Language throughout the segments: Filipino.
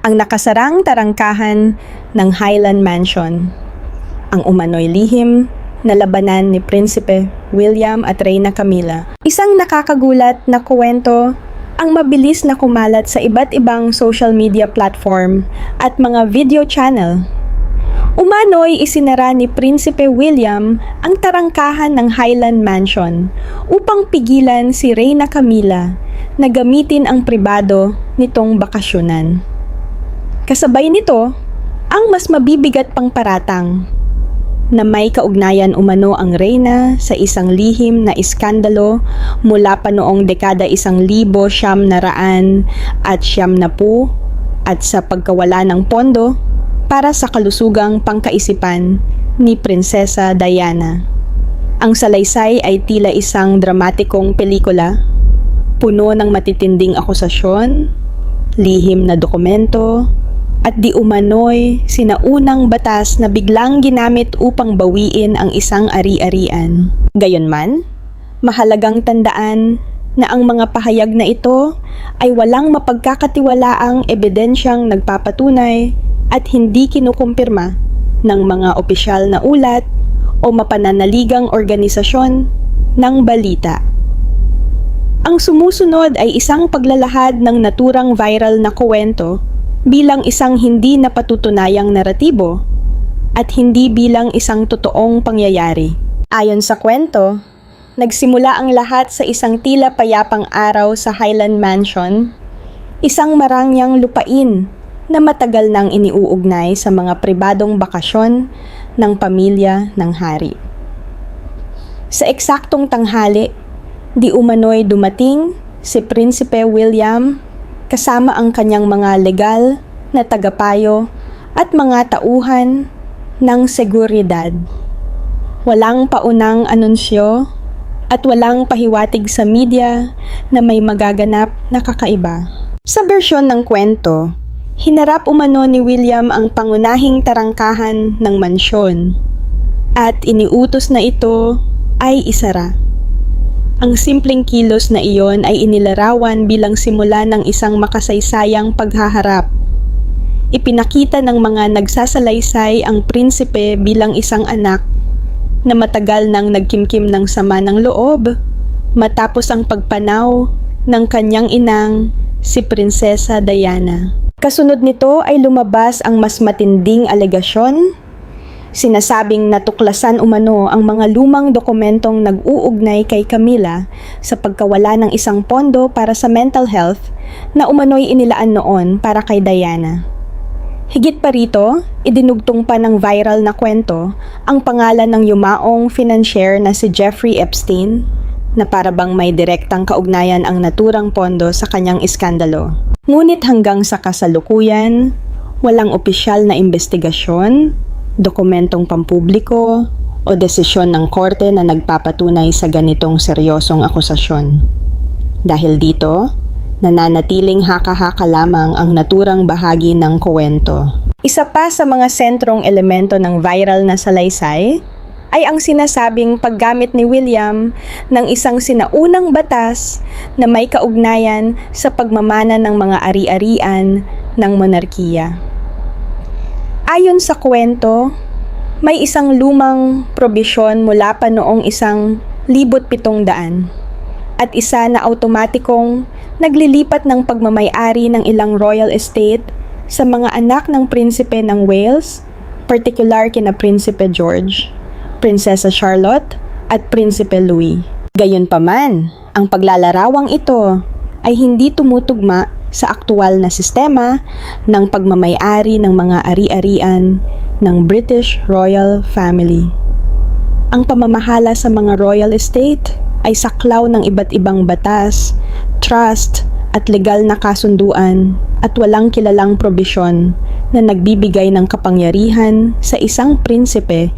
Ang nakasarang tarangkahan ng Highland Mansion, ang umano'y lihim na labanan ni Prinsipe William at Reyna Camilla. Isang nakakagulat na kwento ang mabilis na kumalat sa iba't ibang social media platform at mga video channel. Umano'y isinara ni Prinsipe William ang tarangkahan ng Highland Mansion upang pigilan si Reyna Camilla na gamitin ang pribado nitong bakasyonan. Kasabay nito, ang mas mabibigat pang paratang na may kaugnayan umano ang Reyna sa isang lihim na iskandalo mula pa noong dekada 1990 at sa pagkawala ng pondo para sa kalusugang pangkaisipan ni Prinsesa Diana. Ang salaysay ay tila isang dramatikong pelikula, puno ng matitinding akusasyon, lihim na dokumento, at di umano'y sinaunang batas na biglang ginamit upang bawiin ang isang ari-arian. Gayunman, mahalagang tandaan na ang mga pahayag na ito ay walang mapagkakatiwalaang ebidensyang nagpapatunay at hindi kinukumpirma ng mga opisyal na ulat o mapananaligang organisasyon ng balita. Ang sumusunod ay isang paglalahad ng naturang viral na kwento bilang isang hindi napatutunayang naratibo at hindi bilang isang totoong pangyayari. Ayon sa kwento, nagsimula ang lahat sa isang tila payapang araw sa Highland Mansion, isang marangyang lupain na matagal nang iniuugnay sa mga pribadong bakasyon ng pamilya ng hari. Sa eksaktong tanghali, di umano'y dumating si Prinsipe William kasama ang kanyang mga legal na tagapayo at mga tauhan ng seguridad. Walang paunang anunsyo at walang pahiwatig sa media na may magaganap na kakaiba. Sa bersyon ng kwento, hinarap umano ni William ang pangunahing tarangkahan ng mansyon at iniutos na ito ay isara. Ang simpleng kilos na iyon ay inilarawan bilang simula ng isang makasaysayang paghaharap. Ipinakita ng mga nagsasalaysay ang prinsipe bilang isang anak na matagal nang nagkimkim ng sama ng loob matapos ang pagpanaw ng kanyang inang si Prinsesa Diana. Kasunod nito ay lumabas ang mas matinding alegasyon. Sinasabing natuklasan umano ang mga lumang dokumentong nag-uugnay kay Camilla sa pagkawala ng isang pondo para sa mental health na umano'y inilaan noon para kay Diana. Higit pa rito, idinugtong pa ng viral na kwento ang pangalan ng yumaong financier na si Jeffrey Epstein na parabang may direktang kaugnayan ang naturang pondo sa kanyang iskandalo. Ngunit hanggang sa kasalukuyan, walang opisyal na investigasyon, dokumentong pampubliko o desisyon ng korte na nagpapatunay sa ganitong seryosong akusasyon. Dahil dito, nananatiling haka-haka lamang ang naturang bahagi ng kwento. Isa pa sa mga sentrong elemento ng viral na salaysay ay ang sinasabing paggamit ni William ng isang sinaunang batas na may kaugnayan sa pagmamana ng mga ari-arian ng monarkiya. Ayon sa kwento, may isang lumang probisyon mula pa noong 1700 at isa na automatikong naglilipat ng pagmamay-ari ng ilang royal estate sa mga anak ng prinsipe ng Wales, particular kina Prinsipe George, Prinsesa Charlotte at Prinsipe Louis. Gayunpaman, ang paglalarawang ito ay hindi tumutugma sa aktual na sistema ng pagmamay-ari ng mga ari-arian ng British Royal Family. Ang pamamahala sa mga royal estate ay saklaw ng iba't ibang batas, trust at legal na kasunduan at walang kilalang probisyon na nagbibigay ng kapangyarihan sa isang prinsipe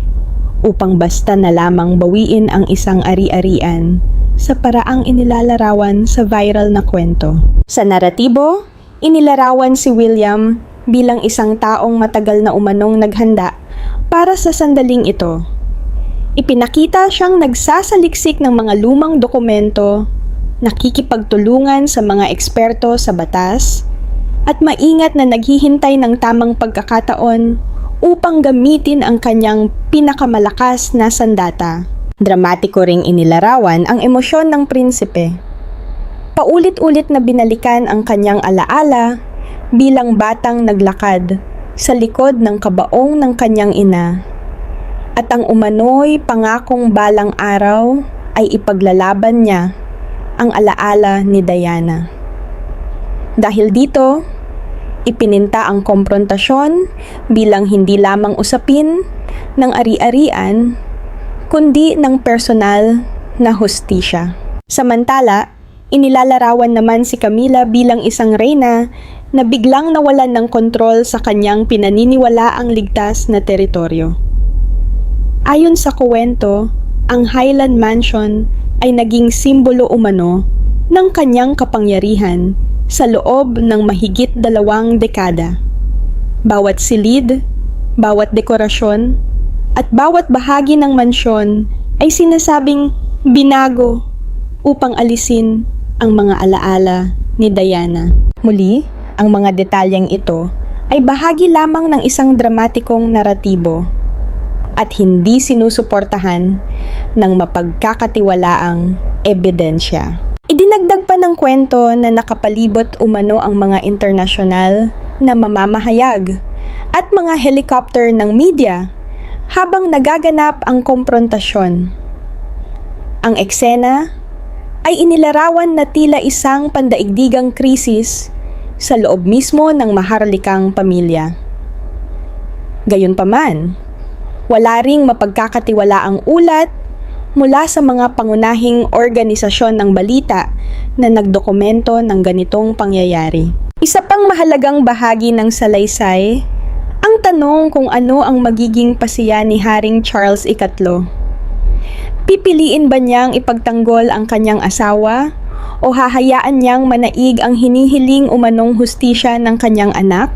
upang basta na lamang bawiin ang isang ari-arian sa paraang inilalarawan sa viral na kwento. Sa naratibo, inilarawan si William bilang isang taong matagal na umanong naghanda para sa sandaling ito. Ipinakita siyang nagsasaliksik ng mga lumang dokumento, nakikipagtulungan sa mga eksperto sa batas, at maingat na naghihintay ng tamang pagkakataon upang gamitin ang kanyang pinakamalakas na sandata. Dramatiko ring inilarawan ang emosyon ng prinsipe. Paulit-ulit na binalikan ang kanyang alaala bilang batang naglakad sa likod ng kabaong ng kanyang ina, at ang umano'y pangakong balang araw ay ipaglalaban niya ang alaala ni Diana. Dahil dito, ipininta ang komprontasyon bilang hindi lamang usapin ng ari-arian, kundi ng personal na hustisya. Samantala, inilalarawan naman si Camila bilang isang reyna na biglang nawalan ng kontrol sa kanyang pinaniniwalaang ligtas na teritoryo. Ayon sa kuwento, ang Highland Mansion ay naging simbolo umano ng kanyang kapangyarihan sa loob ng mahigit 2 dekada. Bawat silid, bawat dekorasyon, at bawat bahagi ng mansyon ay sinasabing binago upang alisin ang mga alaala ni Diana. Muli, ang mga detalyeng ito ay bahagi lamang ng isang dramatikong naratibo at hindi sinusuportahan ng mapagkakatiwalaang ebidensya. Idinagdag pa ng kwento na nakapalibot umano ang mga internasyonal na mamamahayag at mga helicopter ng media habang nagaganap ang komprontasyon. Ang eksena ay inilarawan na tila isang pandaigdigang krisis sa loob mismo ng maharlikang pamilya. Gayunpaman, wala ring mapagkakatiwalaang ulat mula sa mga pangunahing organisasyon ng balita na nagdokumento ng ganitong pangyayari. Isa pang mahalagang bahagi ng salaysay, ang tanong kung ano ang magiging pasiya ni Haring Charles III. Pipiliin ba niyang ipagtanggol ang kanyang asawa o hahayaan niyang manaig ang hinihiling umanong hustisya ng kanyang anak?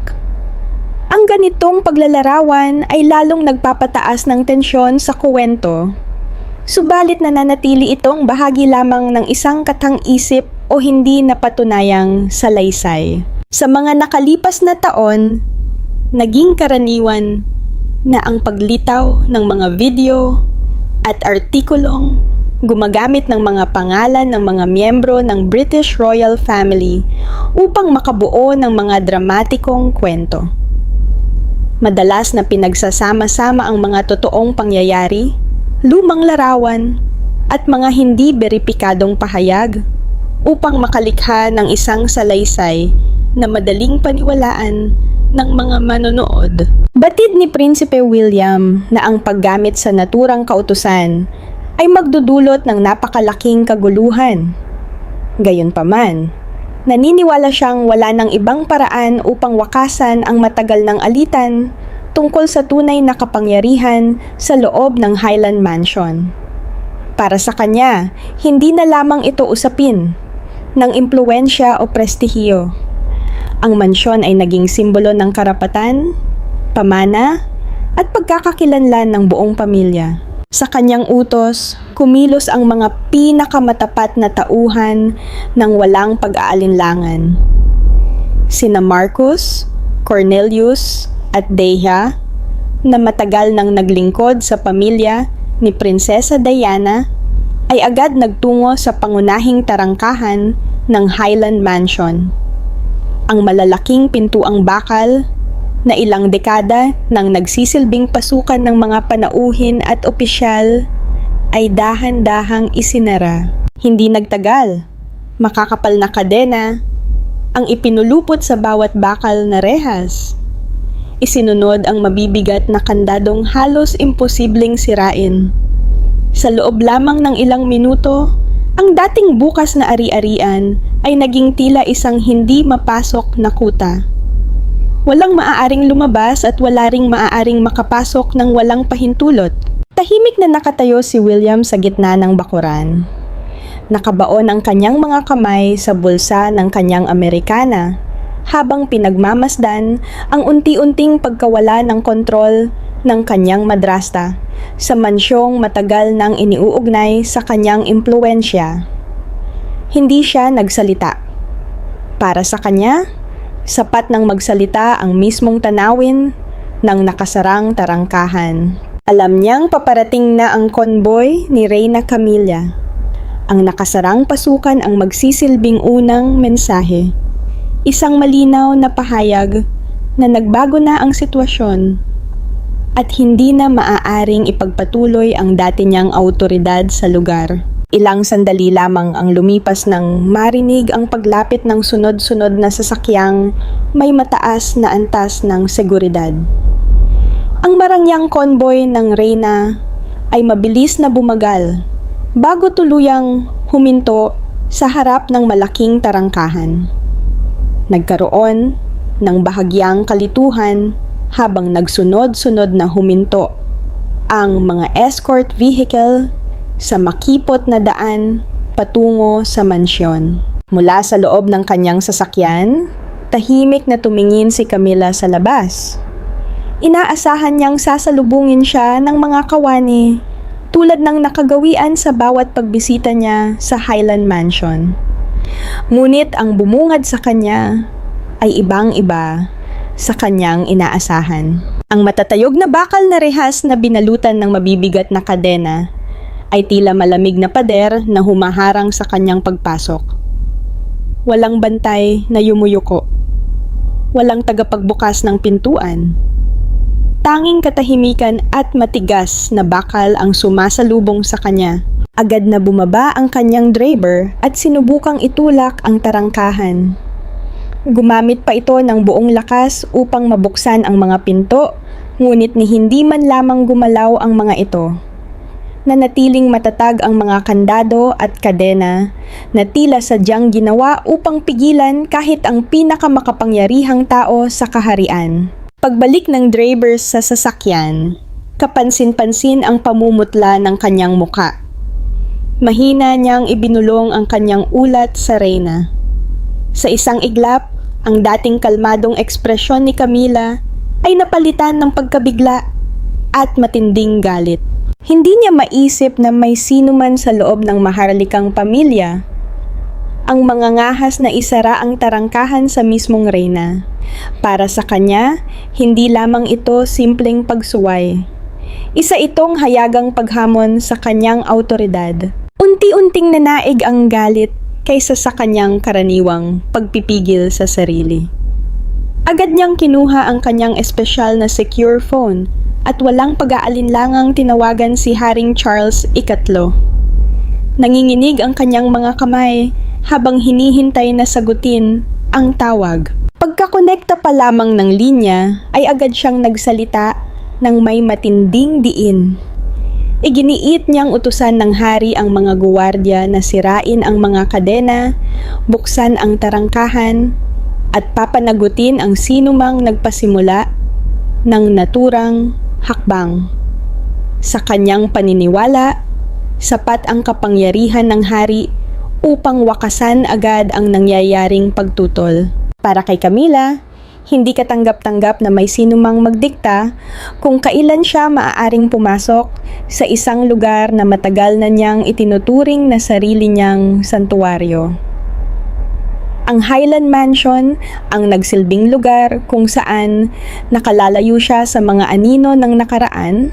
Ang ganitong paglalarawan ay lalong nagpapataas ng tensyon sa kuwento. Subalit nananatili itong bahagi lamang ng isang katang-isip o hindi napatunayang salaysay. Sa mga nakalipas na taon, naging karaniwan na ang paglitaw ng mga video at artikulong gumagamit ng mga pangalan ng mga miyembro ng British Royal Family upang makabuo ng mga dramatikong kwento. Madalas na pinagsasama-sama ang mga totoong pangyayari, lumang larawan, at mga hindi beripikadong pahayag upang makalikha ng isang salaysay na madaling paniwalaan ng mga manonood. Batid ni Prinsipe William na ang paggamit sa naturang kautusan ay magdudulot ng napakalaking kaguluhan. Gayunpaman, naniniwala siyang wala ng ibang paraan upang wakasan ang matagal ng alitan tungkol sa tunay na kapangyarihan sa loob ng Highland Mansion. Para sa kanya, hindi na lamang ito usapin ng impluwensya o prestihiyo. Ang mansyon ay naging simbolo ng karapatan, pamana, at pagkakakilanlan ng buong pamilya. Sa kanyang utos, kumilos ang mga pinakamatapat na tauhan ng walang pag-aalinlangan. Sina Marcus, Cornelius, at Deja, na matagal nang naglingkod sa pamilya ni Prinsesa Diana, ay agad nagtungo sa pangunahing tarangkahan ng Highland Mansion. Ang malalaking pintuang bakal na ilang dekada nang nagsisilbing pasukan ng mga panauhin at opisyal ay dahan-dahang isinara. Hindi nagtagal, makakapal na kadena ang ipinulupot sa bawat bakal na rehas. Isinunod ang mabibigat na kandadong halos imposibleng sirain. Sa loob lamang ng ilang minuto, ang dating bukas na ari-arian ay naging tila isang hindi mapasok na kuta. Walang maaaring lumabas at wala ring maaaring makapasok ng walang pahintulot. Tahimik na nakatayo si William sa gitna ng bakuran. Nakabaon ang kanyang mga kamay sa bulsa ng kanyang Amerikana habang pinagmamasdan ang unti-unting pagkawala ng kontrol ng kanyang madrasta sa mansyong matagal nang iniuugnay sa kanyang impluwensya. Hindi siya nagsalita. Para sa kanya, Sapat nang magsalita ang mismong tanawin ng nakasarang tarangkahan. Alam niyang paparating na ang konboy ni Reyna Camilla. Ang nakasarang pasukan ang magsisilbing unang mensahe. Isang malinaw na pahayag na nagbago na ang sitwasyon at hindi na maaaring ipagpatuloy ang dati niyang awtoridad sa lugar. Ilang sandali lamang ang lumipas nang marinig ang paglapit ng sunod-sunod na sasakyang may mataas na antas ng seguridad. Ang marangyang konboy ng Reyna ay mabilis na bumagal bago tuluyang huminto sa harap ng malaking tarangkahan. Nagkaroon ng bahagyang kalituhan habang nagsunod-sunod na huminto ang mga escort vehicle sa makipot na daan patungo sa mansyon. Mula sa loob ng kanyang sasakyan, tahimik na tumingin si Camilla sa labas. Inaasahan niyang sasalubungin siya ng mga kawani tulad ng nakagawian sa bawat pagbisita niya sa Highland Mansion. Ngunit ang bumungad sa kanya ay ibang-iba sa kanyang inaasahan. Ang matatayog na bakal na rehas na binalutan ng mabibigat na kadena ay tila malamig na pader na humaharang sa kanyang pagpasok. Walang bantay na yumuyuko. Walang tagapagbukas ng pintuan. Tanging katahimikan at matigas na bakal ang sumasalubong sa kanya. Agad na bumaba ang kanyang driver at sinubukang itulak ang tarangkahan. Gumamit pa ito ng buong lakas upang mabuksan ang mga pinto, ngunit ni hindi man lamang gumalaw ang mga ito. Nanatiling matatag ang mga kandado at kadena na tila sadyang ginawa upang pigilan kahit ang pinakamakapangyarihang tao sa kaharian. Pagbalik ng driver sa sasakyan, kapansin-pansin ang pamumutla ng kanyang muka. Mahina niyang ibinulong ang kanyang ulat sa Reyna. Sa isang iglap, ang dating kalmadong ekspresyon ni Camilla ay napalitan ng pagkabigla at matinding galit. Hindi niya maisip na may sino man sa loob ng maharlikang pamilya ang mangangahas na isara ang tarangkahan sa mismong Reyna. Para sa kanya, hindi lamang ito simpleng pagsuway. Isa itong hayagang paghamon sa kanyang awtoridad. Unti-unting nanaig ang galit kaysa sa kanyang karaniwang pagpipigil sa sarili. Agad niyang kinuha ang kanyang espesyal na secure phone at walang pag-aalinlangang tinawagan si Haring Charles III. Nanginginig ang kanyang mga kamay habang hinihintay na sagutin ang tawag. Pagkakonekta pa lamang ng linya ay agad siyang nagsalita ng may matinding diin. Iginiit niyang utusan ng hari ang mga guwardiya na sirain ang mga kadena, buksan ang tarangkahan, at papanagutin ang sinumang nagpasimula ng naturang hakbang. Sa kanyang paniniwala, sapat ang kapangyarihan ng hari upang wakasan agad ang nangyayaring pagtutol. Para kay Camilla, hindi katanggap-tanggap na may sinumang magdikta kung kailan siya maaaring pumasok sa isang lugar na matagal na niyang itinuturing na sarili niyang santuwaryo. Ang Highland Mansion ang nagsilbing lugar kung saan nakalalayo siya sa mga anino ng nakaraan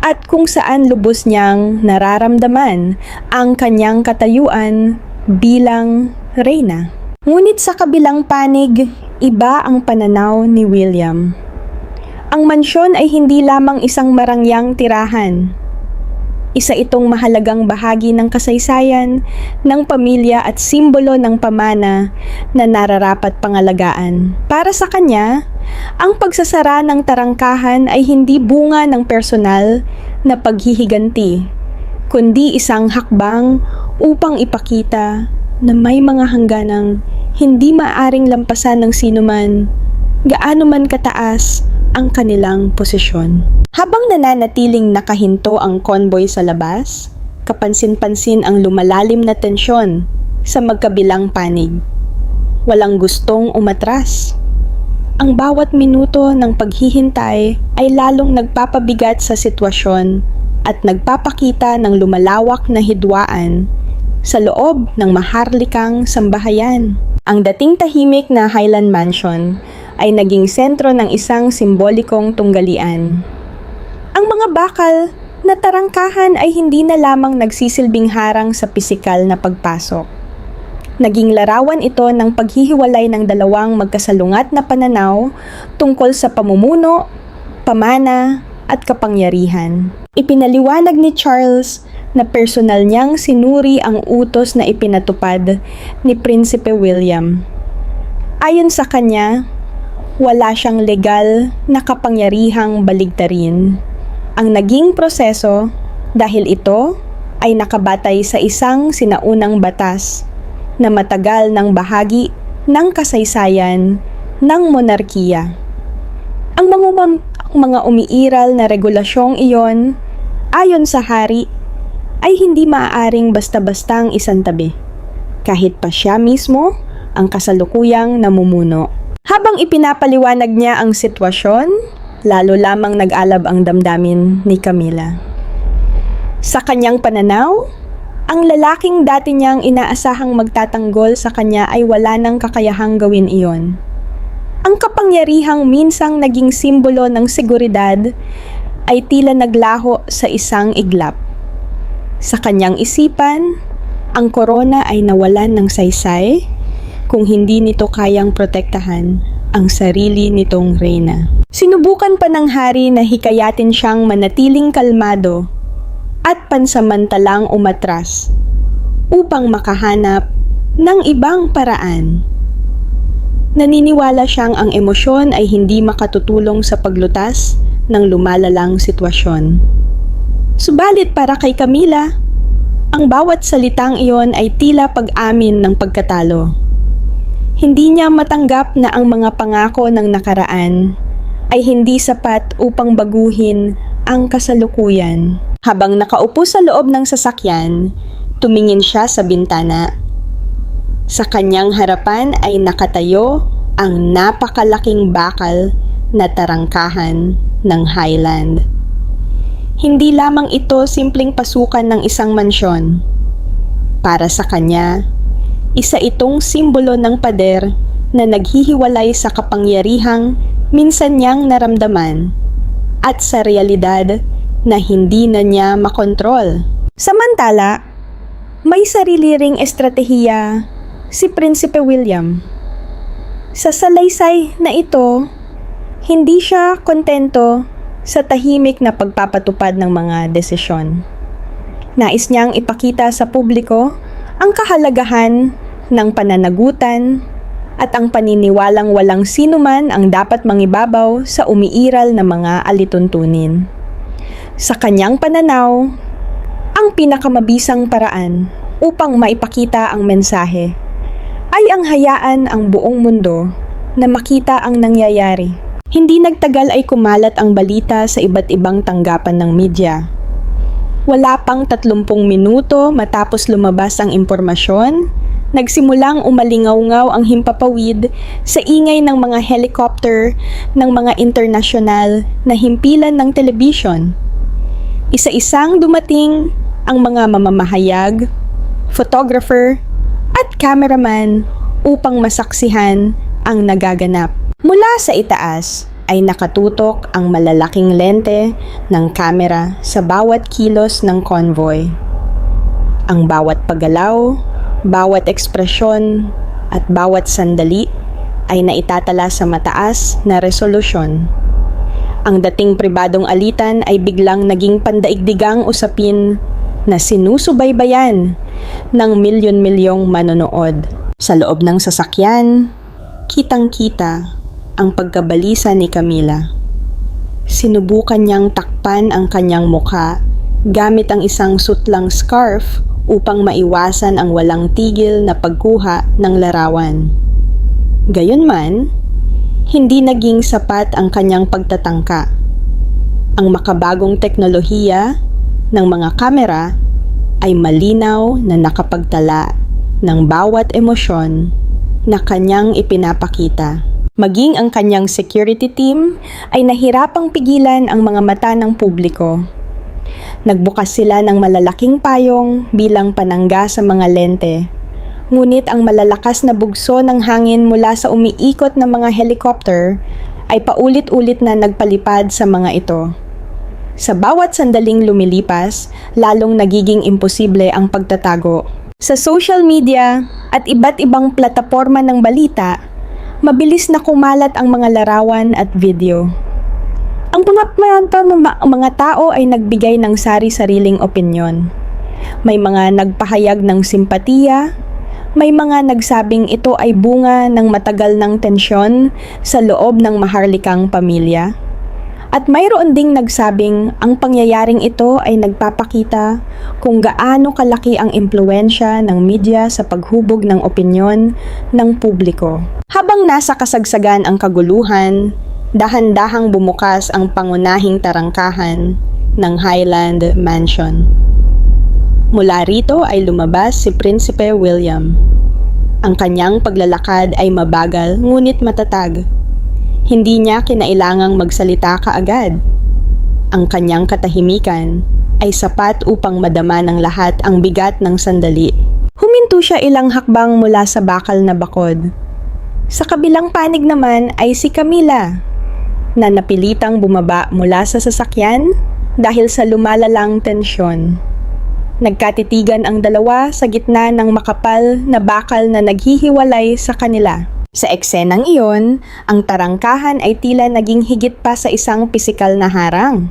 at kung saan lubos niyang nararamdaman ang kanyang katayuan bilang reyna. Ngunit sa kabilang panig, iba ang pananaw ni William. Ang mansyon ay hindi lamang isang marangyang tirahan. Isa itong mahalagang bahagi ng kasaysayan ng pamilya at simbolo ng pamana na nararapat pangalagaan. Para sa kanya, ang pagsasara ng tarangkahan ay hindi bunga ng personal na paghihiganti, kundi isang hakbang upang ipakita na may mga hangganang hindi maaring lampasan ng sinuman, gaano man kataas ang kanilang posisyon. Habang nananatiling nakahinto ang convoy sa labas, kapansin-pansin ang lumalalim na tensyon sa magkabilang panig. Walang gustong umatras. Ang bawat minuto ng paghihintay ay lalong nagpapabigat sa sitwasyon at nagpapakita ng lumalawak na hidwaan sa loob ng maharlikang sambahayan. Ang dating tahimik na Highland Mansion ay naging sentro ng isang simbolikong tunggalian. Ang mga bakal na tarangkahan ay hindi na lamang nagsisilbing harang sa pisikal na pagpasok. Naging larawan ito ng paghihiwalay ng dalawang magkasalungat na pananaw tungkol sa pamumuno, pamana, at kapangyarihan. Ipinaliwanag ni Charles na personal niyang sinuri ang utos na ipinatupad ni Prinsipe William. Ayon sa kanya, wala siyang legal na kapangyarihang baligtarin ang naging proseso dahil ito ay nakabatay sa isang sinaunang batas na matagal ng bahagi ng kasaysayan ng monarkiya. Ang mga umiiral na regulasyong iyon, ayon sa hari, ay hindi maaaring basta-bastang isantabi, kahit pa siya mismo ang kasalukuyang namumuno. Habang ipinapaliwanag niya ang sitwasyon, lalo lamang nag-alab ang damdamin ni Camilla. Sa kanyang pananaw, ang lalaking dati niyang inaasahang magtatanggol sa kanya ay wala nang kakayahang gawin iyon. Ang kapangyarihang minsang naging simbolo ng seguridad ay tila naglaho sa isang iglap. Sa kanyang isipan, ang korona ay nawalan ng saysay kung hindi nito kayang protektahan ang sarili nitong reyna. Sinubukan pa ng hari na hikayatin siyang manatiling kalmado at pansamantalang umatras upang makahanap ng ibang paraan. Naniniwala siyang ang emosyon ay hindi makatutulong sa paglutas ng lumalalang sitwasyon. Subalit para kay Camilla, ang bawat salitang iyon ay tila pag-amin ng pagkatalo. Hindi niya matanggap na ang mga pangako ng nakaraan ay hindi sapat upang baguhin ang kasalukuyan. Habang nakaupo sa loob ng sasakyan, tumingin siya sa bintana. Sa kanyang harapan ay nakatayo ang napakalaking bakal na tarangkahan ng Highland. Hindi lamang ito simpleng pasukan ng isang mansyon. Para sa kanya, isa itong simbolo ng pader na naghihiwalay sa kapangyarihang minsan niyang naramdaman at sa realidad na hindi na niya makontrol. Samantala, may sarili ring estratehiya si Prinsipe William. Sa salaysay na ito, hindi siya kontento sa tahimik na pagpapatupad ng mga desisyon. Nais niyang ipakita sa publiko ang kahalagahan ng pananagutan at ang paniniwalang walang sinuman ang dapat mangibabaw sa umiiral na mga alituntunin. Sa kanyang pananaw, ang pinakamabisang paraan upang maipakita ang mensahe ay ang hayaan ang buong mundo na makita ang nangyayari. Hindi nagtagal ay kumalat ang balita sa iba't ibang tanggapan ng media. Wala pang 30 minuto matapos lumabas ang impormasyon, nagsimulang umalingaw-ngaw ang himpapawid sa ingay ng mga helicopter ng mga internasyonal na himpilan ng telebisyon. Isa-isang dumating ang mga mamamahayag, photographer, at cameraman upang masaksihan ang nagaganap. Mula sa itaas ay nakatutok ang malalaking lente ng kamera sa bawat kilos ng convoy. Ang bawat paggalaw, bawat ekspresyon, at bawat sandali ay naitatala sa mataas na resolusyon. Ang dating pribadong alitan ay biglang naging pandaigdigang usapin na sinusubaybayan ng milyon-milyong manonood. Sa loob ng sasakyan, kitang-kita ang pagkabalisa ni Camilla. Sinubukan niyang takpan ang kanyang mukha gamit ang isang sutlang scarf upang maiwasan ang walang tigil na pagkuha ng larawan. Gayunman, hindi naging sapat ang kanyang pagtatangka. Ang makabagong teknolohiya ng mga kamera ay malinaw na nakapagtala ng bawat emosyon na kanyang ipinapakita. Maging ang kanyang security team ay nahirapang pigilan ang mga mata ng publiko. Nagbukas sila ng malalaking payong bilang panangga sa mga lente Ngunit ang malalakas na bugso ng hangin mula sa umiikot na mga helicopter ay paulit-ulit na nagpalipad sa mga ito. Sa bawat sandaling lumilipas, lalong nagiging imposible ang pagtatago. Sa social media at iba't ibang plataporma ng balita, mabilis na kumalat ang mga larawan at video. Ang mga tao ay nagbigay ng sari-sariling opinyon. May mga nagpahayag ng simpatiya, may mga nagsabing ito ay bunga ng matagal ng tensyon sa loob ng maharlikang pamilya. At mayroon ding nagsabing ang pangyayaring ito ay nagpapakita kung gaano kalaki ang impluwensya ng media sa paghubog ng opinyon ng publiko. Habang nasa kasagsagan ang kaguluhan, dahan-dahang bumukas ang pangunahing tarangkahan ng Highland Mansion. Mula rito ay lumabas si Prinsipe William. Ang kanyang paglalakad ay mabagal ngunit matatag. Hindi niya kinailangang magsalita kaagad. Ang kanyang katahimikan ay sapat upang madama ng lahat ang bigat ng sandali. Huminto siya ilang hakbang mula sa bakal na bakod. Sa kabilang panig naman ay si Camila, na napilitang bumaba mula sa sasakyan dahil sa lumalalang tensyon. Nagkatitigan ang dalawa sa gitna ng makapal na bakal na naghihiwalay sa kanila. Sa eksenang iyon, ang tarangkahan ay tila naging higit pa sa isang pisikal na harang.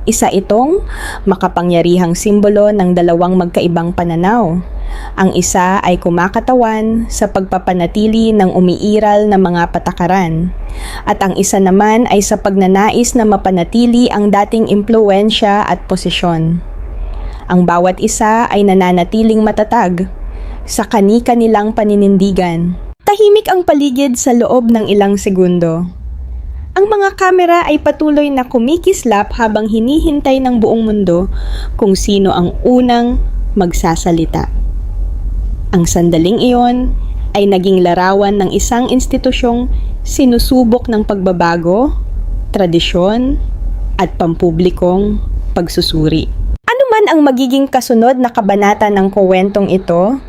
Isa itong makapangyarihang simbolo ng dalawang magkaibang pananaw. Ang isa ay kumakatawan sa pagpapanatili ng umiiral na mga patakaran, at ang isa naman ay sa pagnanais na mapanatili ang dating impluwensya at posisyon. Ang bawat isa ay nananatiling matatag sa kani-kanilang paninindigan. Tahimik ang paligid sa loob ng ilang segundo. Ang mga kamera ay patuloy na kumikislap habang hinihintay ng buong mundo kung sino ang unang magsasalita. Ang sandaling iyon ay naging larawan ng isang institusyong sinusubok ng pagbabago, tradisyon, at pampublikong pagsusuri. Ano man ang magiging kasunod na kabanata ng kuwentong ito,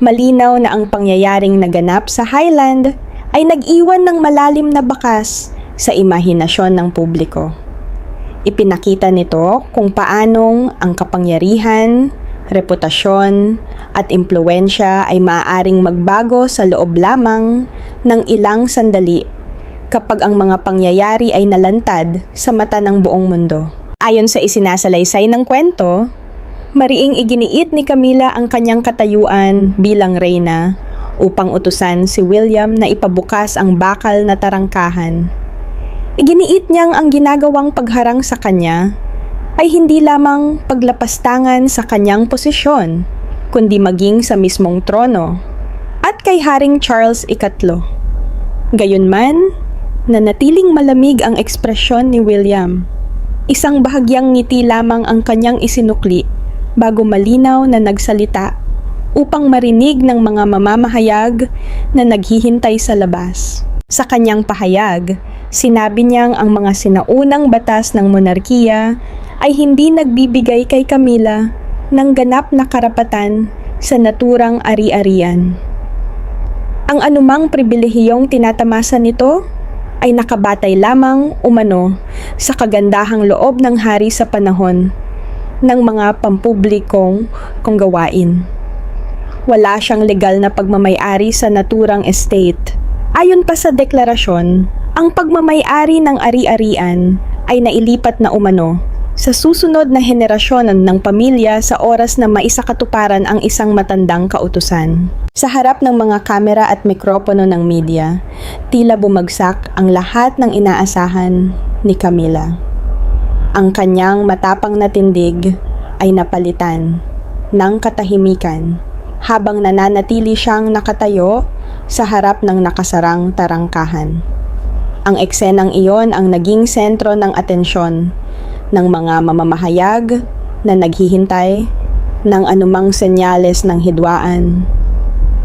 malinaw na ang pangyayaring naganap sa Highland ay nag-iwan ng malalim na bakas sa imahinasyon ng publiko. Ipinakita nito kung paanong ang kapangyarihan, reputasyon, at impluwensya ay maaaring magbago sa loob lamang ng ilang sandali kapag ang mga pangyayari ay nalantad sa mata ng buong mundo. Ayon sa isinasalaysay ng kwento, mariing iginiit ni Camila ang kanyang katayuan bilang reyna upang utusan si William na ipabukas ang bakal na tarangkahan. Iginiit niyang ang ginagawang pagharang sa kanya ay hindi lamang paglapastangan sa kanyang posisyon, kundi maging sa mismong trono at kay Haring Charles III. Gayunman, nanatiling malamig ang ekspresyon ni William. Isang bahagyang ngiti lamang ang kanyang isinukli bago malinaw na nagsalita upang marinig ng mga mamamahayag na naghihintay sa labas. Sa kanyang pahayag, sinabi niyang ang mga sinaunang batas ng monarkiya ay hindi nagbibigay kay Camila ng ganap na karapatan sa naturang ari-arian. Ang anumang pribilehiyong tinatamasa nito ay nakabatay lamang umano sa kagandahang loob ng hari sa panahon ng mga pampublikong gawain. Wala siyang legal na pagmamay-ari sa naturang estate. Ayon pa sa deklarasyon, ang pagmamay-ari ng ari-arian ay nailipat na umano sa susunod na henerasyon ng pamilya sa oras na maisakatuparan ang isang matandang kautusan. Sa harap ng mga kamera at mikropono ng media, tila bumagsak ang lahat ng inaasahan ni Camila. Ang kanyang matapang na tindig ay napalitan ng katahimikan habang nananatili siyang nakatayo sa harap ng nakasarang tarangkahan. Ang eksenang iyon ang naging sentro ng atensyon ng mga mamamahayag na naghihintay ng anumang senyales ng hidwaan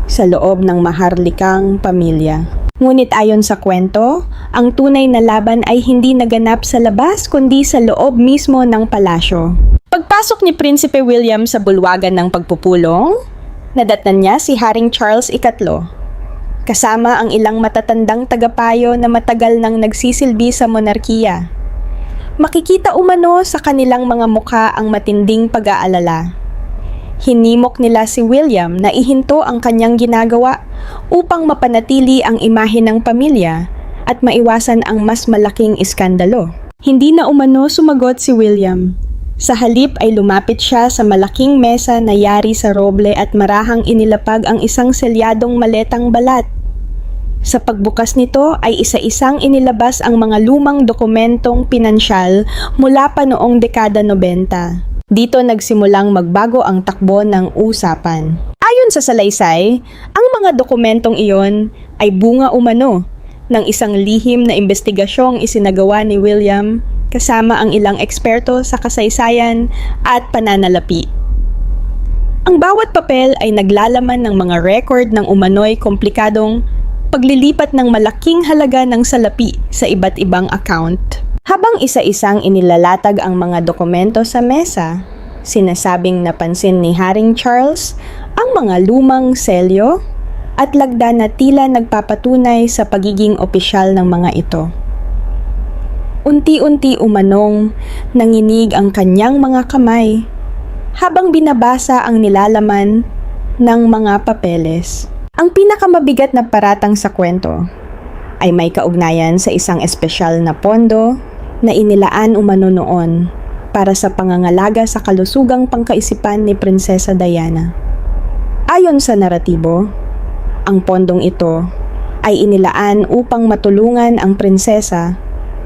sa loob ng maharlikang pamilya. Ngunit ayon sa kwento, ang tunay na laban ay hindi naganap sa labas kundi sa loob mismo ng palasyo. Pagpasok ni Prinsipe William sa bulwagan ng pagpupulong, Nadatnan niya si Haring Charles III, kasama ang ilang matatandang tagapayo na matagal nang nagsisilbi sa monarkiya. Makikita umano sa kanilang mga mukha ang matinding pag-aalala. Hinimok nila si William na ihinto ang kanyang ginagawa upang mapanatili ang imahe ng pamilya at maiwasan ang mas malaking iskandalo. Hindi na umano sumagot si William. Sa halip ay lumapit siya sa malaking mesa na yari sa roble at marahang inilapag ang isang selyadong maletang balat. Sa pagbukas nito ay isa-isang inilabas ang mga lumang dokumentong pinansyal mula pa noong dekada 90. Dito nagsimulang magbago ang takbo ng usapan. Ayon sa salaysay, ang mga dokumentong iyon ay bunga umano ng isang lihim na investigasyong isinagawa ni William kasama ang ilang eksperto sa kasaysayan at pananalapi. Ang bawat papel ay naglalaman ng mga record ng umano'y komplikadong paglilipat ng malaking halaga ng salapi sa iba't ibang account. Habang isa-isang inilalatag ang mga dokumento sa mesa, sinasabing napansin ni Haring Charles ang mga lumang selyo at lagda na tila nagpapatunay sa pagiging opisyal ng mga ito. Unti-unti umanong nanginig ang kanyang mga kamay habang binabasa ang nilalaman ng mga papeles. Ang pinakamabigat na paratang sa kwento ay may kaugnayan sa isang espesyal na pondo na inilaan umano noon para sa pangangalaga sa kalusugang pangkaisipan ni Prinsesa Diana. Ayon sa naratibo, ang pondong ito ay inilaan upang matulungan ang prinsesa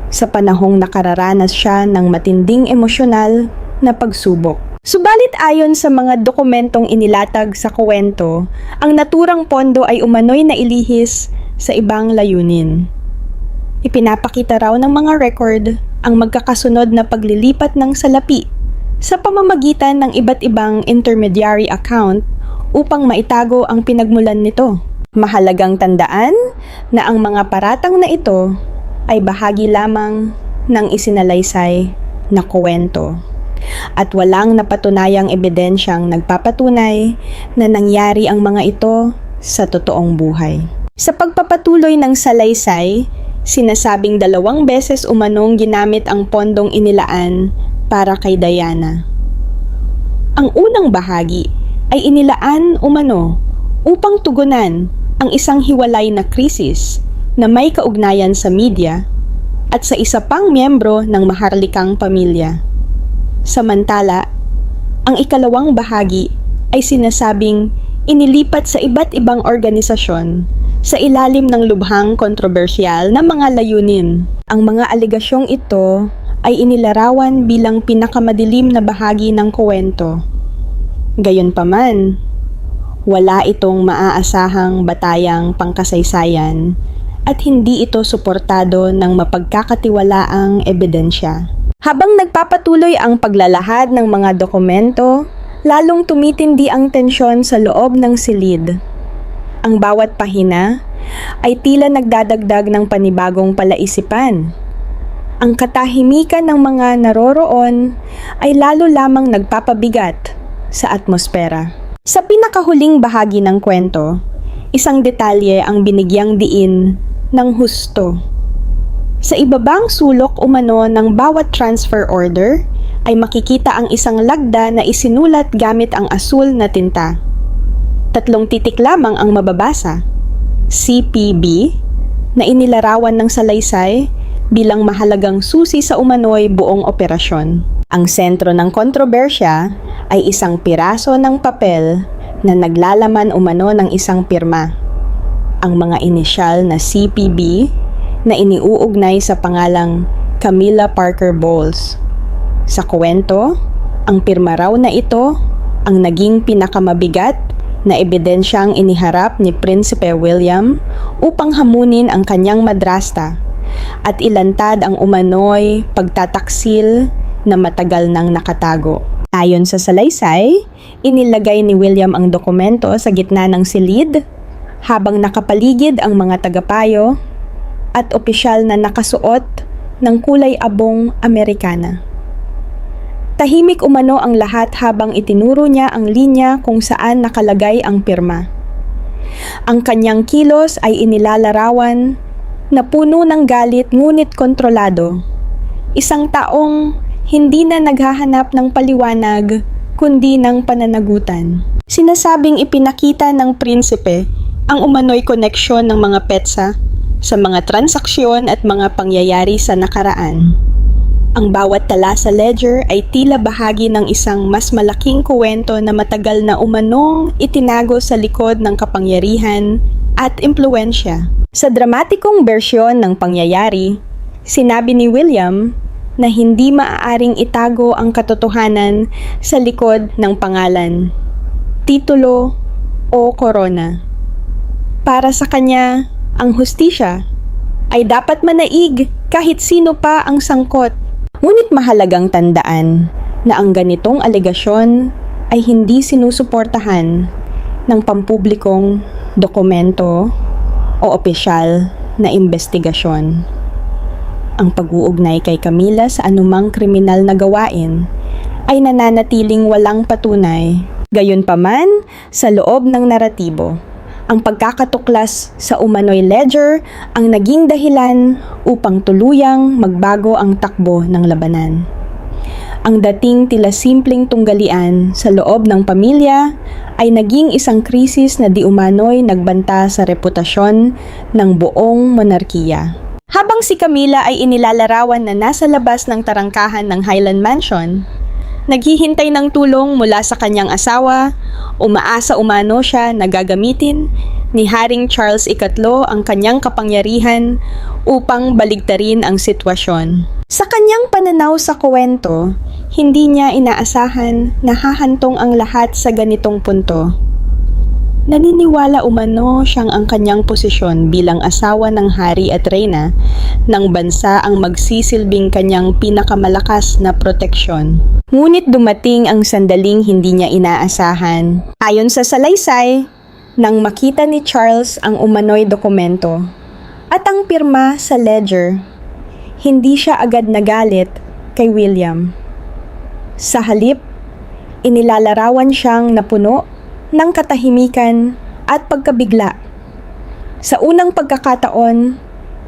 sa panahong nakararanas siya ng matinding emosyonal na pagsubok. Subalit ayon sa mga dokumentong inilatag sa kwento, ang naturang pondo ay umano'y nailihis sa ibang layunin. Ipinapakita raw ng mga record ang magkakasunod na paglilipat ng salapi sa pamamagitan ng iba't ibang intermediary account upang maitago ang pinagmulan nito. Mahalagang tandaan na ang mga paratang na ito ay bahagi lamang ng isinalaysay na kwento at walang napatunayang ebidensyang nagpapatunay na nangyari ang mga ito sa totoong buhay. Sa pagpapatuloy ng salaysay, sinasabing 2 beses umanong ginamit ang pondong inilaan para kay Diana. Ang unang bahagi ay inilaan umano upang tugunan ang isang hiwalay na krisis na may kaugnayan sa media at sa isa pang miyembro ng maharlikang pamilya. Samantala, ang ikalawang bahagi ay sinasabing inilipat sa iba't ibang organisasyon sa ilalim ng lubhang kontrobersyal na mga layunin. Ang mga aligasyong ito ay inilarawan bilang pinakamadilim na bahagi ng kwento. Gayunpaman, wala itong maaasahang batayang pangkasaysayan at hindi ito suportado ng mapagkakatiwalaang ebidensya. Habang nagpapatuloy ang paglalahad ng mga dokumento, lalong tumitindi ang tensyon sa loob ng silid. Ang bawat pahina ay tila nagdadagdag ng panibagong palaisipan. Ang katahimikan ng mga naroroon ay lalo lamang nagpapabigat sa atmosfera. Sa pinakahuling bahagi ng kwento, isang detalye ang binigyang diin ng husto. Sa ibabang sulok umano ng bawat transfer order ay makikita ang isang lagda na isinulat gamit ang asul na tinta. 3 titik lamang ang mababasa. CPB na inilarawan ng salaysay bilang mahalagang susi sa umano'y buong operasyon. Ang sentro ng kontrobersya ay isang piraso ng papel na naglalaman umano ng isang pirma. Ang mga inisyal na CPB na iniuugnay sa pangalang Camilla Parker Bowles. Sa kwento, ang pirma raw na ito ang naging pinakamabigat na ebidensyang iniharap ni Prinsipe William upang hamunin ang kanyang madrasta at ilantad ang umano'y pagtataksil na matagal nang nakatago. Ayon sa salaysay, inilagay ni William ang dokumento sa gitna ng silid habang nakapaligid ang mga tagapayo at opisyal na nakasuot ng kulay abong Amerikana. Tahimik umano ang lahat habang itinuro niya ang linya kung saan nakalagay ang pirma. Ang kanyang kilos ay inilalarawan na puno ng galit ngunit kontrolado. Isang taong hindi na naghahanap ng paliwanag kundi ng pananagutan. Sinasabing ipinakita ng prinsipe ang umano'y koneksyon ng mga petsa sa mga transaksyon at mga pangyayari sa nakaraan. Ang bawat tala sa ledger ay tila bahagi ng isang mas malaking kuwento na matagal na umanong itinago sa likod ng kapangyarihan at impluwensya. Sa dramatikong bersyon ng pangyayari, sinabi ni William na hindi maaaring itago ang katotohanan sa likod ng pangalan, titulo o korona. Para sa kanya, ang hustisya ay dapat manaig kahit sino pa ang sangkot. Ngunit mahalagang tandaan na ang ganitong alegasyon ay hindi sinusuportahan ng pampublikong dokumento o opisyal na investigasyon. Ang pag-uugnay kay Camila sa anumang kriminal na gawain ay nananatiling walang patunay. Gayunpaman, sa loob ng naratibo, ang pagkakatuklas sa umano'y ledger ang naging dahilan upang tuluyang magbago ang takbo ng labanan. Ang dating tila simpleng tunggalian sa loob ng pamilya ay naging isang krisis na di umano'y nagbanta sa reputasyon ng buong monarkiya. Habang si Camila ay inilalarawan na nasa labas ng tarangkahan ng Highland Mansion, naghihintay ng tulong mula sa kanyang asawa, umaasa umano siya na gagamitin ni Haring Charles III ang kanyang kapangyarihan upang baligtarin ang sitwasyon. Sa kanyang pananaw sa kwento, hindi niya inaasahan na hahantong ang lahat sa ganitong punto. Naniniwala umano siyang ang kanyang posisyon bilang asawa ng hari at reyna ng bansa ang magsisilbing kanyang pinakamalakas na proteksyon. Ngunit dumating ang sandaling hindi niya inaasahan. Ayon sa salaysay, nang makita ni Charles ang umano'y dokumento at ang pirma sa ledger, hindi siya agad nagalit kay William. Sa halip, inilalarawan siyang napuno ng katahimikan at pagkabigla. Sa unang pagkakataon,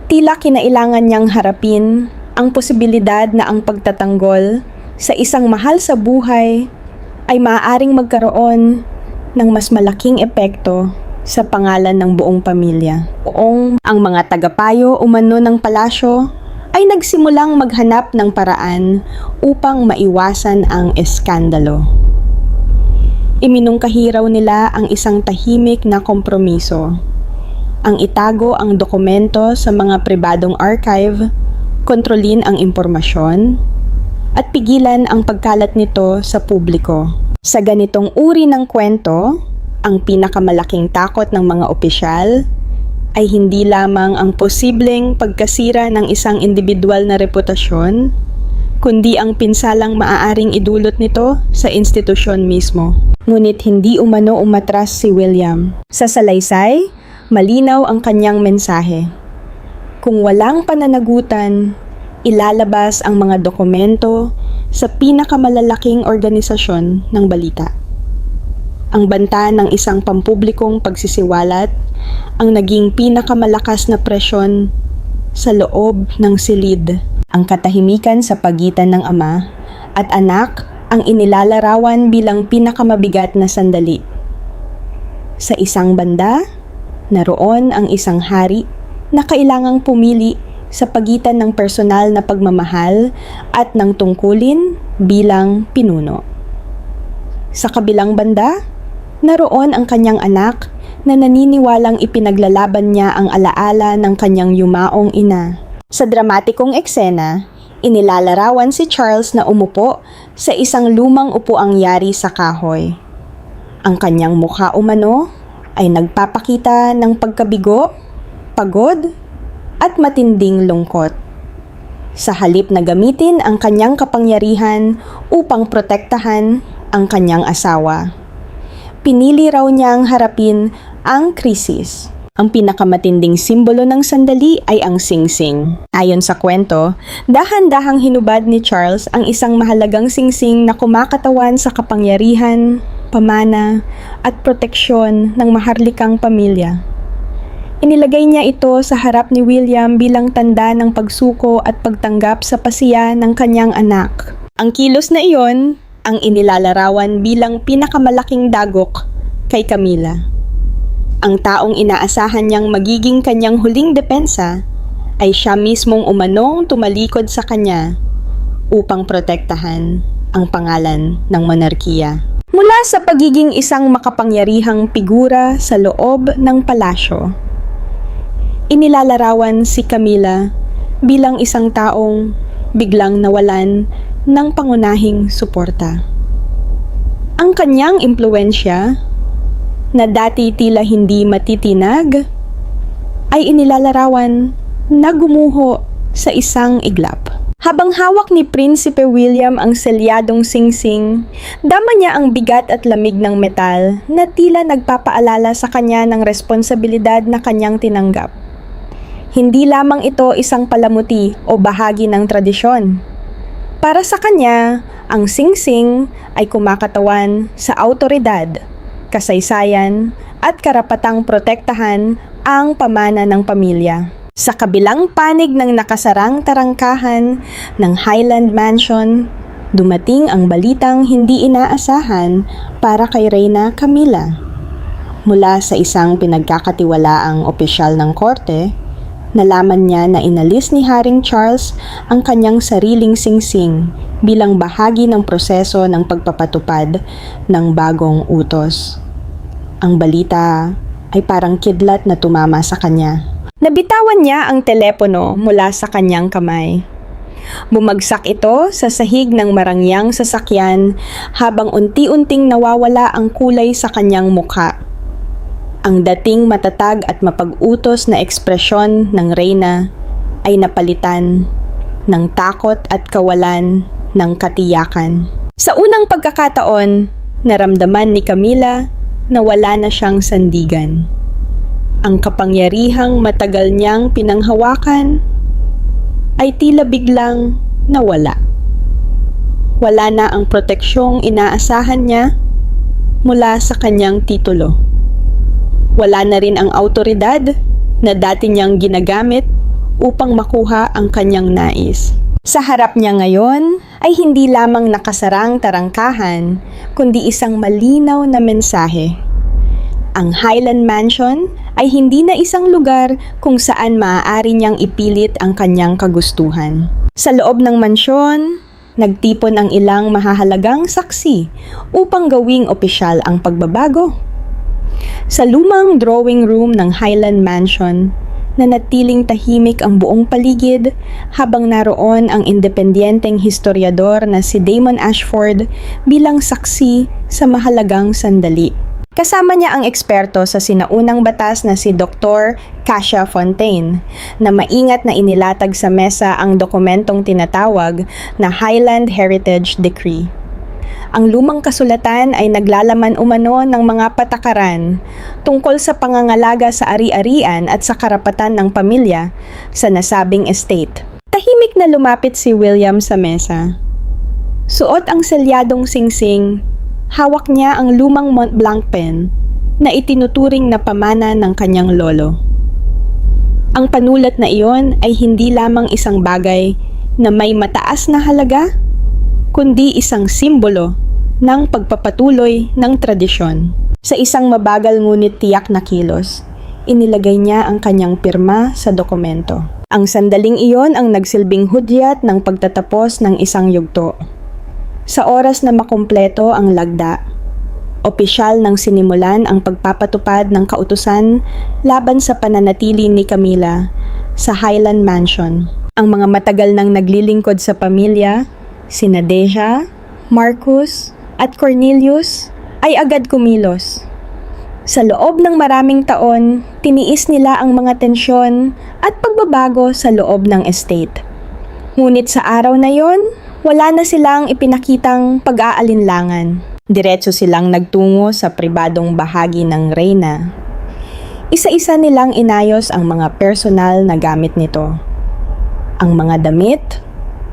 tila kinailangan niyang harapin ang posibilidad na ang pagtatanggol sa isang mahal sa buhay ay maaaring magkaroon ng mas malaking epekto sa pangalan ng buong pamilya. Ang mga tagapayo umano ng palasyo ay nagsimulang maghanap ng paraan upang maiwasan ang eskandalo. Iminungkahi raw nila ang isang tahimik na kompromiso. Ang itago ang dokumento sa mga pribadong archive, kontrolin ang impormasyon, at pigilan ang pagkalat nito sa publiko. Sa ganitong uri ng kwento, ang pinakamalaking takot ng mga opisyal ay hindi lamang ang posibleng pagkasira ng isang individual na reputasyon, kundi ang pinsalang maaaring idulot nito sa institusyon mismo. Ngunit hindi umano umatras si William. Sa salaysay, malinaw ang kanyang mensahe. Kung walang pananagutan, ilalabas ang mga dokumento sa pinakamalalaking organisasyon ng balita. Ang banta ng isang pampublikong pagsisiwalat ang naging pinakamalakas na presyon sa loob ng silid. Ang katahimikan sa pagitan ng ama at anak ang inilalarawan bilang pinakamabigat na sandali. Sa isang banda, naroon ang isang hari na kailangang pumili sa pagitan ng personal na pagmamahal at ng tungkulin bilang pinuno. Sa kabilang banda, naroon ang kanyang anak na naniniwalang ipinaglalaban niya ang alaala ng kanyang yumaong ina. Sa dramatikong eksena, inilalarawan si Charles na umupo sa isang lumang upuang yari sa kahoy. Ang kanyang mukha umano ay nagpapakita ng pagkabigo, pagod, at matinding lungkot. Sa halip na gamitin ang kanyang kapangyarihan upang protektahan ang kanyang asawa, pinili raw niyang harapin ang krisis. Ang pinakamatinding simbolo ng sandali ay ang singsing. Ayon sa kwento, dahan-dahang hinubad ni Charles ang isang mahalagang singsing na kumakatawan sa kapangyarihan, pamana, at proteksyon ng maharlikang pamilya. Inilagay niya ito sa harap ni William bilang tanda ng pagsuko at pagtanggap sa pasiya ng kanyang anak. Ang kilos na iyon ang inilalarawan bilang pinakamalaking dagok kay Camilla. Ang taong inaasahan niyang magiging kanyang huling depensa ay siya mismong umanong tumalikod sa kanya upang protektahan ang pangalan ng monarkiya. Mula sa pagiging isang makapangyarihang figura sa loob ng palasyo, inilalarawan si Camilla bilang isang taong biglang nawalan ng pangunahing suporta. Ang kanyang impluwensya na dati tila hindi matitinag ay inilalarawan na gumuho sa isang iglap. Habang hawak ni Prinsipe William ang selyadong singsing, dama niya ang bigat at lamig ng metal na tila nagpapaalala sa kanya ng responsibilidad na kanyang tinanggap. Hindi lamang ito isang palamuti o bahagi ng tradisyon. Para sa kanya, ang singsing ay kumakatawan sa awtoridad, kasaysayan, at karapatang protektahan ang pamana ng pamilya. Sa kabilang panig ng nakasarang tarangkahan ng Highland Mansion, dumating ang balitang hindi inaasahan para kay Reyna Camilla. Mula sa isang pinagkakatiwalaang opisyal ng korte, nalaman niya na inalis ni Haring Charles ang kanyang sariling singsing bilang bahagi ng proseso ng pagpapatupad ng bagong utos. Ang balita ay parang kidlat na tumama sa kanya. Nabitawan niya ang telepono mula sa kanyang kamay. Bumagsak ito sa sahig ng marangyang sasakyan habang unti-unting nawawala ang kulay sa kanyang mukha. Ang dating matatag at mapag-utos na ekspresyon ng Reyna ay napalitan ng takot at kawalan ng katiyakan. Sa unang pagkakataon, naramdaman ni Camilla na wala na siyang sandigan. Ang kapangyarihang matagal niyang pinanghawakan ay tila biglang nawala. Wala na ang proteksyong inaasahan niya mula sa kanyang titulo. Wala na rin ang awtoridad na dati niyang ginagamit upang makuha ang kanyang nais. Sa harap niya ngayon ay hindi lamang nakasarang tarangkahan, kundi isang malinaw na mensahe. Ang Highland Mansion ay hindi na isang lugar kung saan maaari niyang ipilit ang kanyang kagustuhan. Sa loob ng mansyon, nagtipon ang ilang mahahalagang saksi upang gawing opisyal ang pagbabago. Sa lumang drawing room ng Highland Mansion, nanatiling tahimik ang buong paligid habang naroon ang independenteng historiador na si Damon Ashford bilang saksi sa mahalagang sandali. Kasama niya ang eksperto sa sinaunang batas na si Dr. Kasia Fontaine na maingat na inilatag sa mesa ang dokumentong tinatawag na Highland Heritage Decree. Ang lumang kasulatan ay naglalaman umano ng mga patakaran tungkol sa pangangalaga sa ari-arian at sa karapatan ng pamilya sa nasabing estate. Tahimik na lumapit si William sa mesa. Suot ang selyadong singsing, hawak niya ang lumang Mont Blanc pen na itinuturing na pamana ng kanyang lolo. Ang panulat na iyon ay hindi lamang isang bagay na may mataas na halaga, kundi isang simbolo ng pagpapatuloy ng tradisyon. Sa isang mabagal ngunit tiyak na kilos, inilagay niya ang kanyang pirma sa dokumento. Ang sandaling iyon ang nagsilbing hudyat ng pagtatapos ng isang yugto. Sa oras na makumpleto ang lagda, opisyal nang sinimulan ang pagpapatupad ng kautusan laban sa pananatili ni Camilla sa Highland Mansion. Ang mga matagal nang naglilingkod sa pamilya, sina Deja, Marcus, at Cornelius ay agad kumilos. Sa loob ng maraming taon, tiniis nila ang mga tensyon at pagbabago sa loob ng estate. Ngunit sa araw na yon, wala na silang ipinakitang pag-aalinlangan. Diretso silang nagtungo sa pribadong bahagi ng Reyna. Isa-isa nilang inayos ang mga personal na gamit nito. Ang mga damit,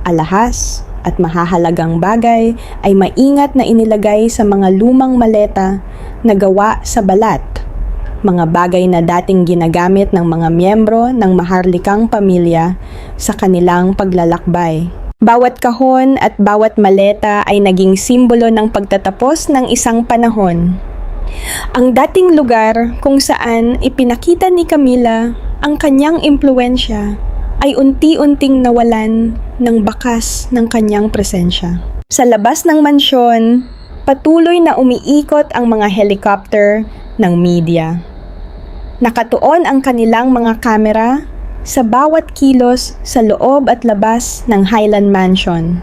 alahas, at mahahalagang bagay ay maingat na inilagay sa mga lumang maleta na gawa sa balat. Mga bagay na dating ginagamit ng mga miyembro ng maharlikang pamilya sa kanilang paglalakbay. Bawat kahon at bawat maleta ay naging simbolo ng pagtatapos ng isang panahon. Ang dating lugar kung saan ipinakita ni Camila ang kanyang impluwensya ay unti-unting nawalan ng bakas ng kanyang presensya. Sa labas ng mansyon, patuloy na umiikot ang mga helicopter ng media. Nakatuon ang kanilang mga kamera sa bawat kilos sa loob at labas ng Highland Mansion.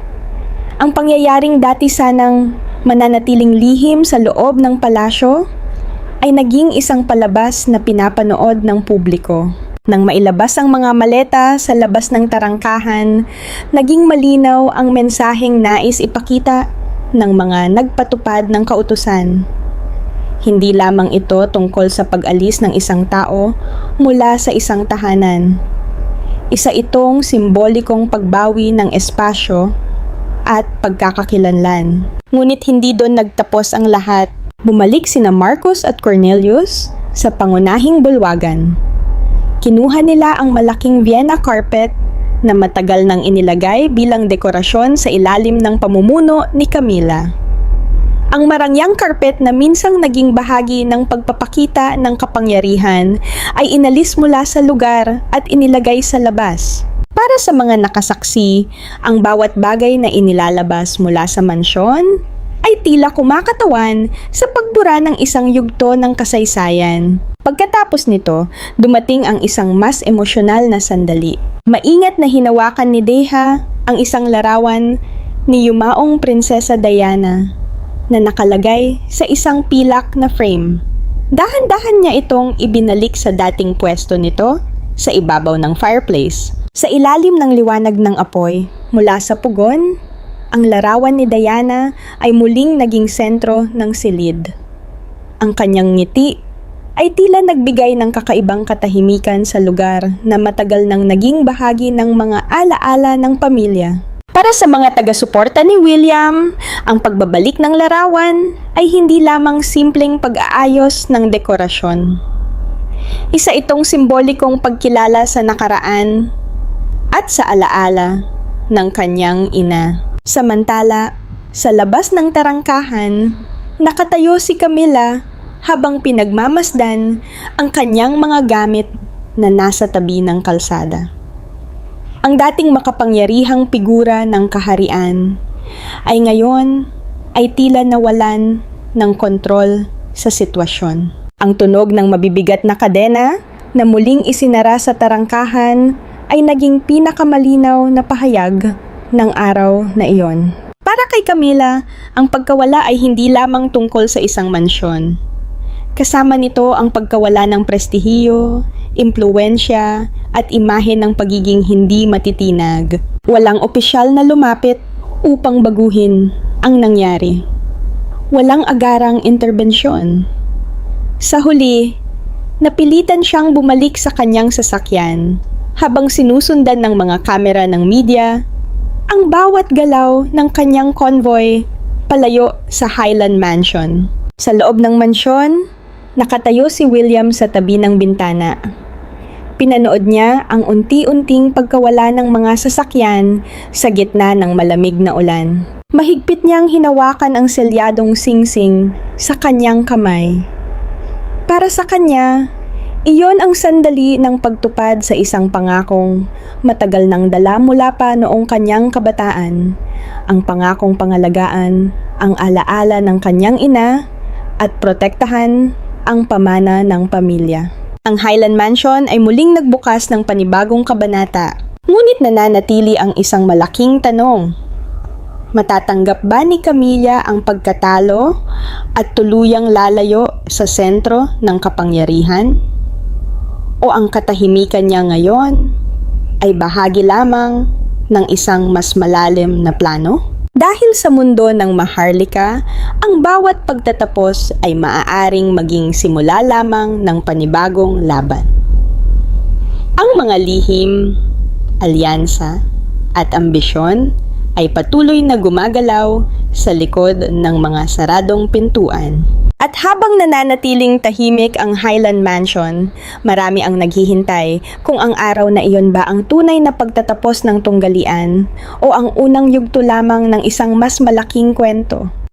Ang pangyayaring dati sanang mananatiling lihim sa loob ng palasyo ay naging isang palabas na pinapanood ng publiko. Nang mailabas ang mga maleta sa labas ng tarangkahan, naging malinaw ang mensaheng nais ipakita ng mga nagpatupad ng kautusan. Hindi lamang ito tungkol sa pag-alis ng isang tao mula sa isang tahanan. Isa itong simbolikong pagbawi ng espasyo at pagkakakilanlan. Ngunit hindi doon nagtapos ang lahat. Bumalik sina Marcos at Cornelius sa pangunahing bulwagan. Kinuha nila ang malaking Vienna carpet na matagal nang inilagay bilang dekorasyon sa ilalim ng pamumuno ni Camila. Ang marangyang carpet na minsang naging bahagi ng pagpapakita ng kapangyarihan ay inalis mula sa lugar at inilagay sa labas. Para sa mga nakasaksi, ang bawat bagay na inilalabas mula sa mansyon ay tila kumakatawan sa pagbura ng isang yugto ng kasaysayan. Pagkatapos nito, dumating ang isang mas emosyonal na sandali. Maingat na hinawakan ni Deha ang isang larawan ni yumaong Prinsesa Diana na nakalagay sa isang pilak na frame. Dahan-dahan niya itong ibinalik sa dating pwesto nito sa ibabaw ng fireplace. Sa ilalim ng liwanag ng apoy, mula sa pugon, ang larawan ni Diana ay muling naging sentro ng silid. Ang kanyang ngiti ay tila nagbigay ng kakaibang katahimikan sa lugar na matagal nang naging bahagi ng mga alaala ng pamilya. Para sa mga taga-suporta ni William, ang pagbabalik ng larawan ay hindi lamang simpleng pag-aayos ng dekorasyon. Isa itong simbolikong pagkilala sa nakaraan at sa alaala ng kanyang ina. Samantala, sa labas ng tarangkahan, nakatayo si Camila habang pinagmamasdan ang kanyang mga gamit na nasa tabi ng kalsada. Ang dating makapangyarihang figura ng kaharian ay ngayon ay tila nawalan ng kontrol sa sitwasyon. Ang tunog ng mabibigat na kadena na muling isinara sa tarangkahan ay naging pinakamalinaw na pahayag ng araw na iyon. Para kay Camila, ang pagkawala ay hindi lamang tungkol sa isang mansyon. Kasama nito ang pagkawala ng prestihiyo, impluwensya, at imahe ng pagiging hindi matitinag. Walang opisyal na lumapit upang baguhin ang nangyari. Walang agarang interbensyon. Sa huli, napilitan siyang bumalik sa kanyang sasakyan habang sinusundan ng mga kamera ng media ang bawat galaw ng kanyang convoy palayo sa Highland Mansion. Sa loob ng mansyon, nakatayo si William sa tabi ng bintana. Pinanood niya ang unti-unting pagkawala ng mga sasakyan sa gitna ng malamig na ulan. Mahigpit niyang hinawakan ang selyadong singsing sa kanyang kamay. Para sa kanya, iyon ang sandali ng pagtupad sa isang pangakong matagal nang dala mula pa noong kanyang kabataan. Ang pangakong pangalagaan ang alaala ng kanyang ina at protektahan ang pamana ng pamilya. Ang Highland Mansion ay muling nagbukas ng panibagong kabanata. Ngunit nananatili ang isang malaking tanong. Matatanggap ba ni Camila ang pagkatalo at tuluyang lalayo sa sentro ng kapangyarihan? O ang katahimikan niya ngayon ay bahagi lamang ng isang mas malalim na plano? Dahil sa mundo ng Maharlika, ang bawat pagtatapos ay maaaring maging simula lamang ng panibagong laban. Ang mga lihim, alyansa, at ambisyon ay patuloy na gumagalaw sa likod ng mga saradong pintuan. At habang nananatiling tahimik ang Highland Mansion, marami ang naghihintay kung ang araw na iyon ba ang tunay na pagtatapos ng tunggalian o ang unang yugto lamang ng isang mas malaking kwento.